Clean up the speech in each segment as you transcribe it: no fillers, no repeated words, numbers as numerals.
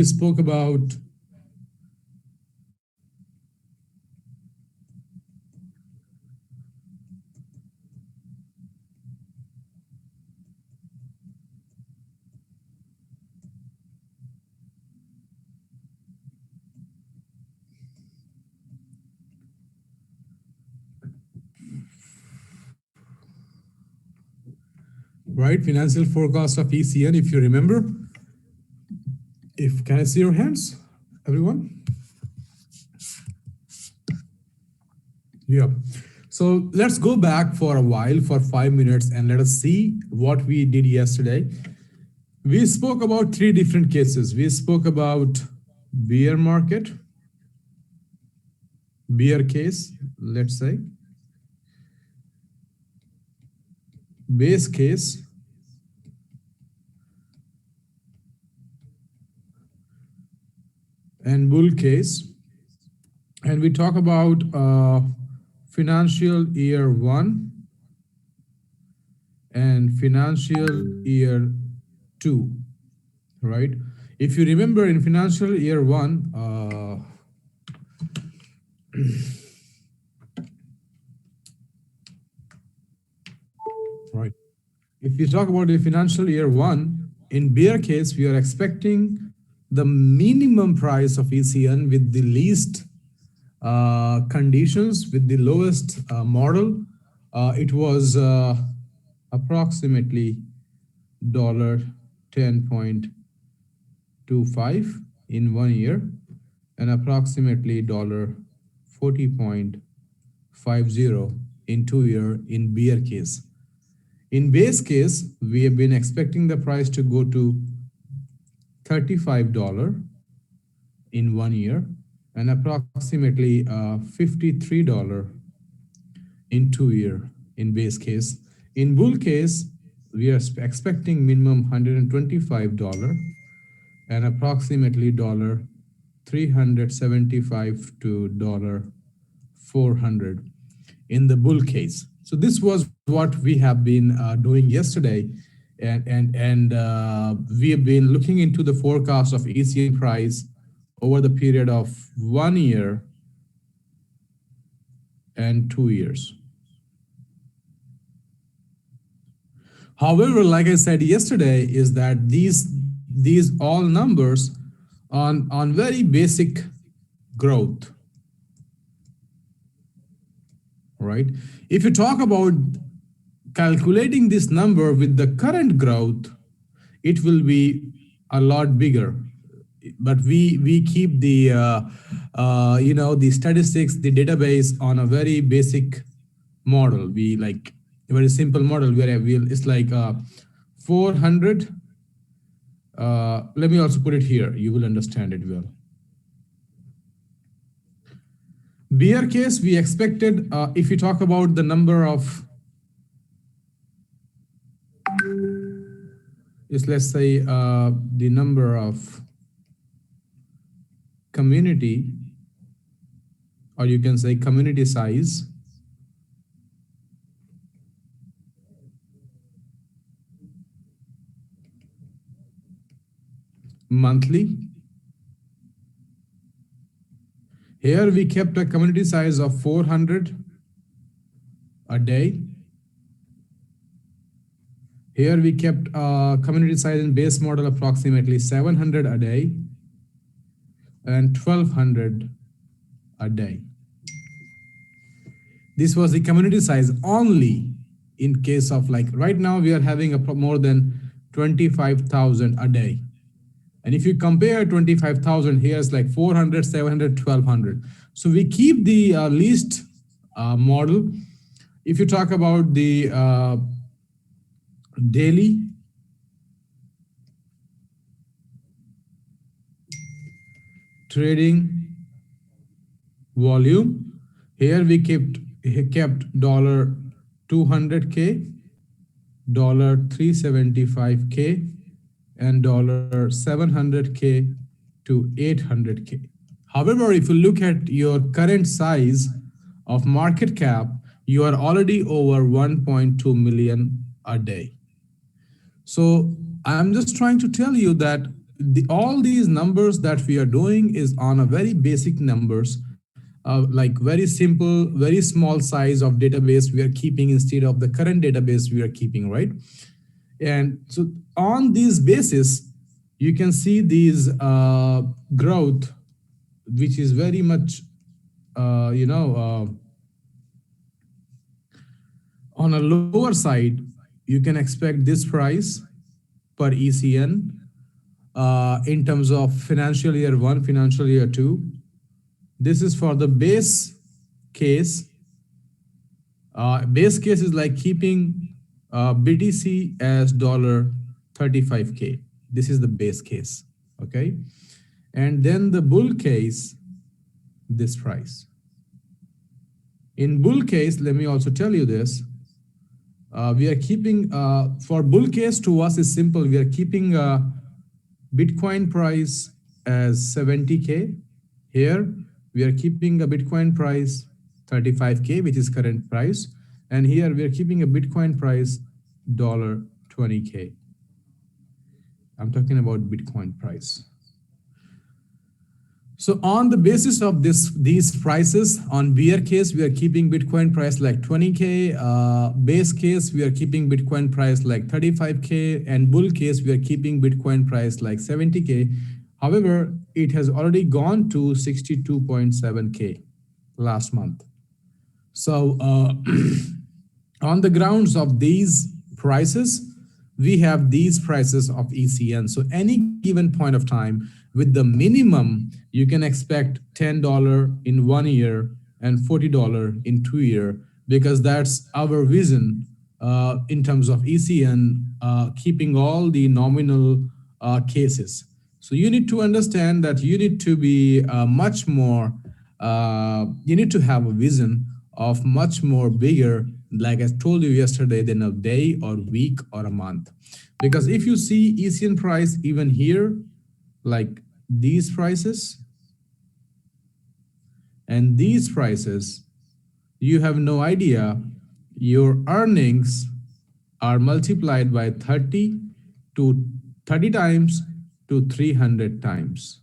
We spoke about right financial forecast of ECN. If you remember, if can I see your hands, everyone? Yeah. So let's go back for a while for 5 minutes and let us see what we did yesterday. We spoke about three different cases. We spoke about bear market, bear case, let's say, base case, and bull case. And we talk about financial year 1 and financial year 2, right? If you remember in financial year 1, right? If you talk about the financial year 1, in bear case, we are expecting the minimum price of ECN with the least conditions, with the lowest model. It was approximately $10.25 in 1 year and approximately $40.50 in 2 year in bear case. In base case, we have been expecting the price to go to $35 in 1 year and approximately $53 in 2 year in base case. In bull case, we are expecting minimum $125 and approximately $375 to $400 in the bull case. So this was what we have been doing yesterday, and we have been looking into the forecast of ECN price over the period of 1 year and 2 years. However, like I said yesterday, is that these all numbers on very basic growth, right? If you talk about calculating this number with the current growth, it will be a lot bigger. But we keep the the statistics, the database on a very basic model. We like a very simple model where it's like 400. Let me also put it here. You will understand it well. Bear case, we expected, if you talk about the number of, is let's say the number of community, or you can say community size, monthly. Here we kept a community size of 400 a day. Here we kept a community size in base model approximately 700 a day and 1200 a day. This was the community size only in case of, like, right now we are having more than 25,000 a day. And if you compare 25,000, here's like 400, 700, 1200. So we keep the least model. If you talk about the daily trading volume, here we kept $200K, $375K, and $700K to $800K. However, if you look at your current size of market cap, you are already over 1.2 million a day. So I'm just trying to tell you that all these numbers that we are doing is on a very basic numbers, like very simple, very small size of database we are keeping instead of the current database we are keeping, right? And so on this basis, you can see these growth, which is very much, you know, on a lower side. You can expect this price per ECN in terms of financial year one, financial year two. This is for the base case. Base case is like keeping BTC as dollar 35K. This is the base case. Okay. And then the bull case, this price. In bull case, let me also tell you this. We are keeping, for bull case to us is simple. We are keeping Bitcoin price as 70K. Here, we are keeping a Bitcoin price 35K, which is current price. And here we are keeping a Bitcoin price $20K. I'm talking about Bitcoin price. So on the basis of these prices, on bear case, we are keeping Bitcoin price like 20K. Base case, we are keeping Bitcoin price like 35K. And bull case, we are keeping Bitcoin price like 70K. However, it has already gone to 62.7K last month. So on the grounds of these prices, we have these prices of ECN. So any given point of time, with the minimum, you can expect $10 in 1 year and $40 in 2 years, because that's our vision in terms of ECN, keeping all the nominal cases. So you need to understand that you need to be much more, you need to have a vision of much more bigger, like I told you yesterday, than a day or week or a month. Because if you see ECN price even here, like these prices and these prices, you have no idea. Your earnings are multiplied by 30 times to 300 times.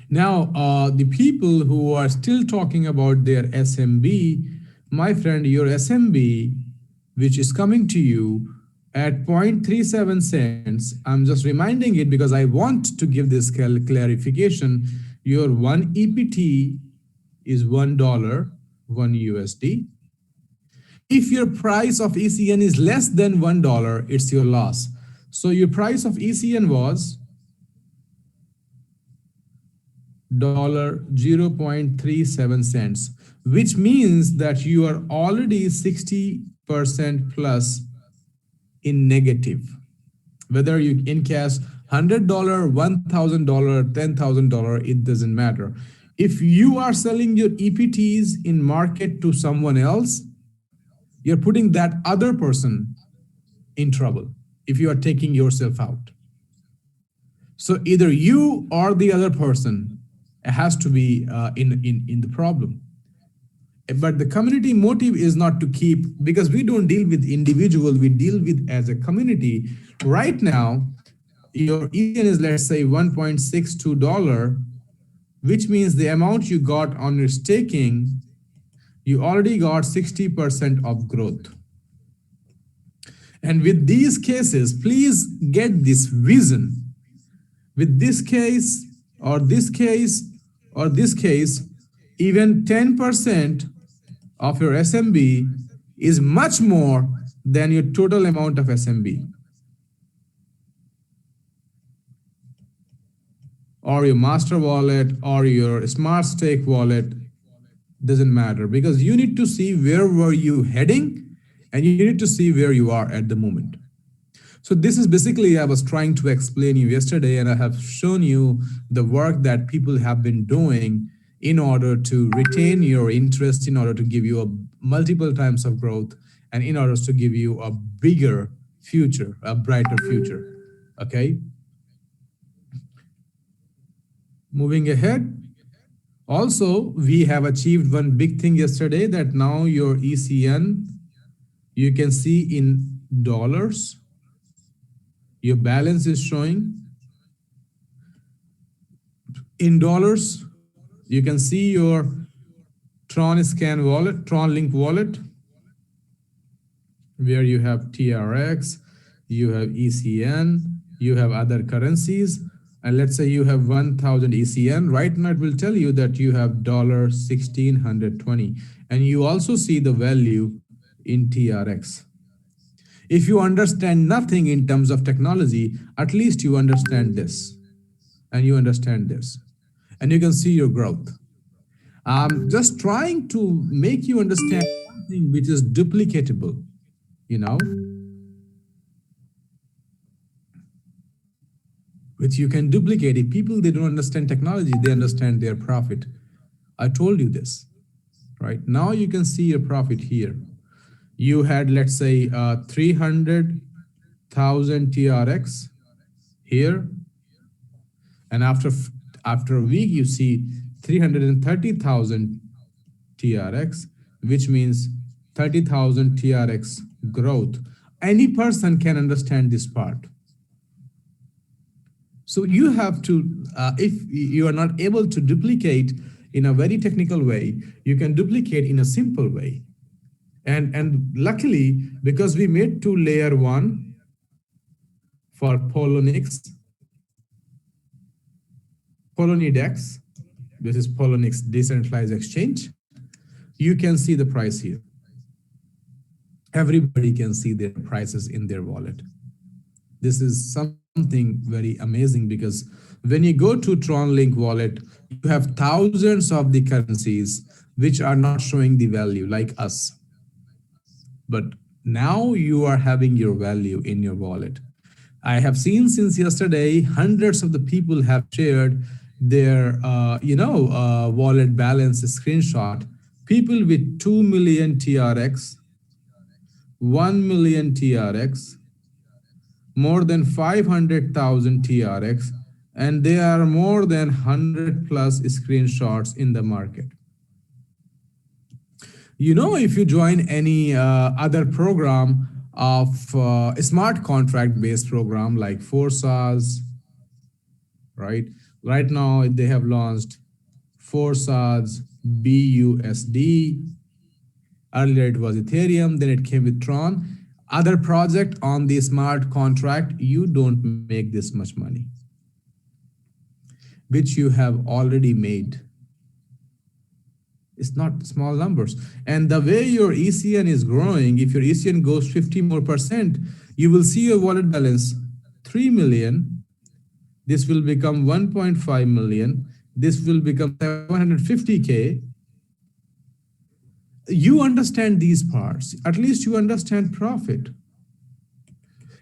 Now, the people who are still talking about their SMB, my friend, your SMB, which is coming to you at 0.37 cents, I'm just reminding it because I want to give this clarification. Your one EPT is $1, 1 USD. If your price of ECN is less than $1, it's your loss. So your price of ECN was $0.37, which means that you are already 60% plus in negative. Whether you encash $100, $1,000, $10,000, it doesn't matter. If you are selling your EPTs in market to someone else, you're putting that other person in trouble if you are taking yourself out. So either you or the other person has to be in the problem. But the community motive is not to keep, because we don't deal with individual, we deal with as a community. Right now, your ECN is, let's say, $1.62, which means the amount you got on your staking, you already got 60% of growth. And with these cases, please get this vision. With this case, or this case, or this case, even 10% of your SMB is much more than your total amount of SMB. Or your master wallet or your smart stake wallet, doesn't matter, because you need to see where were you heading and you need to see where you are at the moment. So this is basically, I was trying to explain you yesterday, and I have shown you the work that people have been doing in order to retain your interest, in order to give you a multiple times of growth, and in order to give you a bigger future, a brighter future. Okay. Moving ahead. Also, we have achieved one big thing yesterday, that now your ECN, you can see in dollars. Your balance is showing in dollars. You can see your Tron Scan wallet, Tron Link wallet, where you have TRX, you have ECN, you have other currencies. And let's say you have 1000 ECN. Right now, it will tell you that you have dollar 1620. And you also see the value in TRX. If you understand nothing in terms of technology, at least you understand this and you understand this. And you can see your growth. I'm just trying to make you understand something which is duplicatable, you know, which you can duplicate. If people they don't understand technology, they understand their profit. I told you this, right? Now you can see your profit here. You had, let's say, 300,000 TRX here, and after a week you see 330,000 TRX, which means 30,000 TRX growth. Any person can understand this part. So you have to, if you are not able to duplicate in a very technical way, you can duplicate in a simple way. And luckily, because we made to layer one for Polonix, Polonidex, this is Polonix decentralized exchange, you can see the price here. Everybody can see their prices in their wallet. This is something very amazing because when you go to TronLink wallet, you have thousands of the currencies which are not showing the value like us. But now you are having your value in your wallet. I have seen since yesterday, hundreds of the people have shared their, wallet balance screenshot. People with 2 million TRX, 1 million TRX, more than 500,000 TRX, and there are more than 100 plus screenshots in the market. You know, if you join any other program of smart contract based program like Forsas, right? Right now they have launched Forsas BUSD. Earlier it was Ethereum, then it came with Tron. Other project on the smart contract, you don't make this much money, which you have already made. It's not small numbers. And the way your ECN is growing, if your ECN goes 50 more percent, you will see your wallet balance 3 million. This will become 1.5 million. This will become 750K. You understand these parts. At least you understand profit.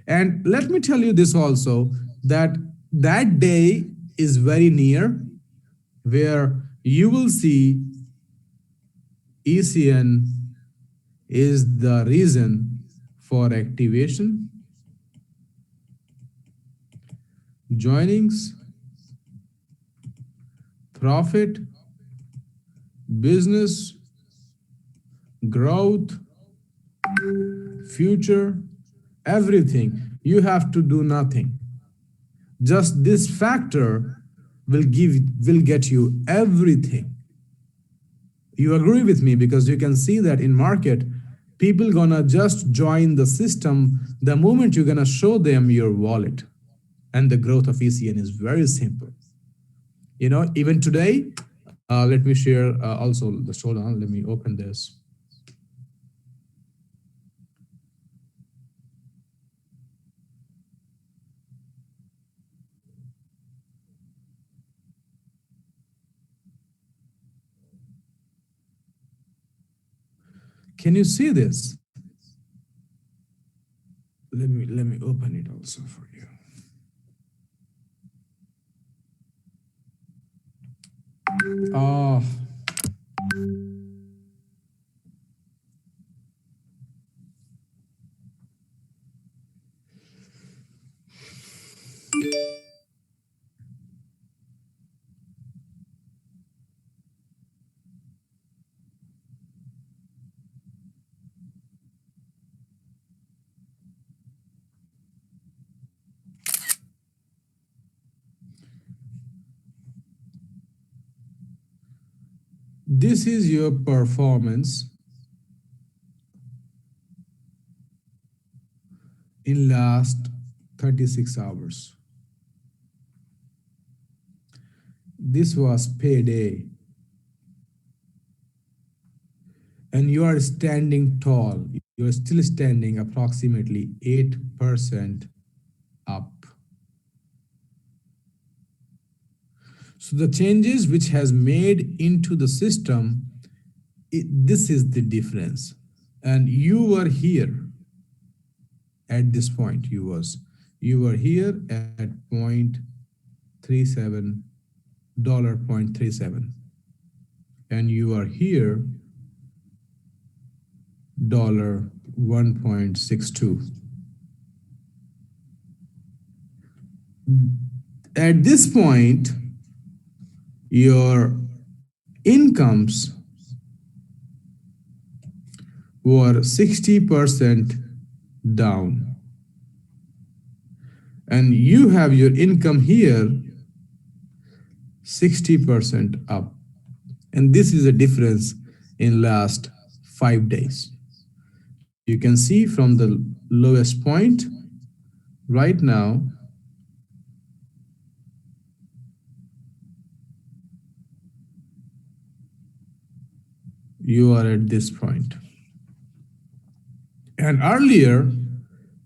And let me tell you this also, that that day is very near where you will see ECN is the reason for activation, joinings, profit, business, growth, future, everything. You have to do nothing. Just this factor will get you everything. You agree with me because you can see that in market, people gonna just join the system the moment you're gonna show them your wallet. And the growth of ECN is very simple. You know, even today, let me share also the hold on, let me open this. Can you see this? Let me open it also for you. Oh, This is your performance in last 36 hours. This was payday, and you are standing tall. You are still standing approximately 8% up. So the changes which has made into the system, this is the difference. And you were here at this point. You were here at point 37 dollar point 37, and you are here dollar 1.62. At this point, your incomes were 60% down, and you have your income here 60% up. And this is a difference in last 5 days. You can see from the lowest point right now, you are at this point. And earlier,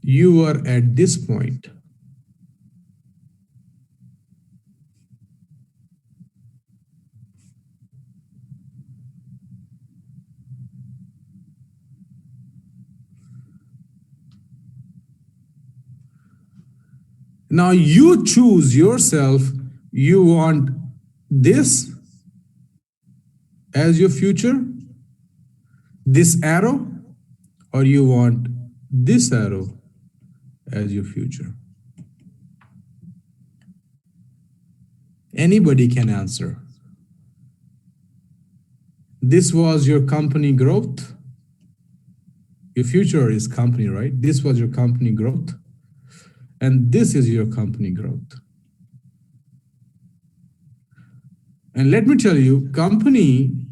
you were at this point. Now you choose yourself. You want this as your future, this arrow, or you want this arrow as your future. Anybody can answer. This was your company growth. Your future is company, right? This was your company growth. And this is your company growth. And let me tell you, company,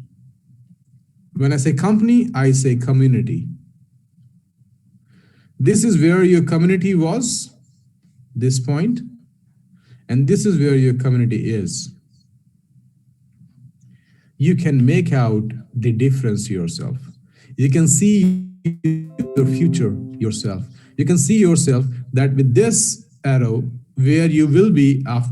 when I say company, I say community. This is where your community was, this point, and this is where your community is. You can make out the difference yourself. You can see your future yourself. You can see yourself that with this arrow, where you will be after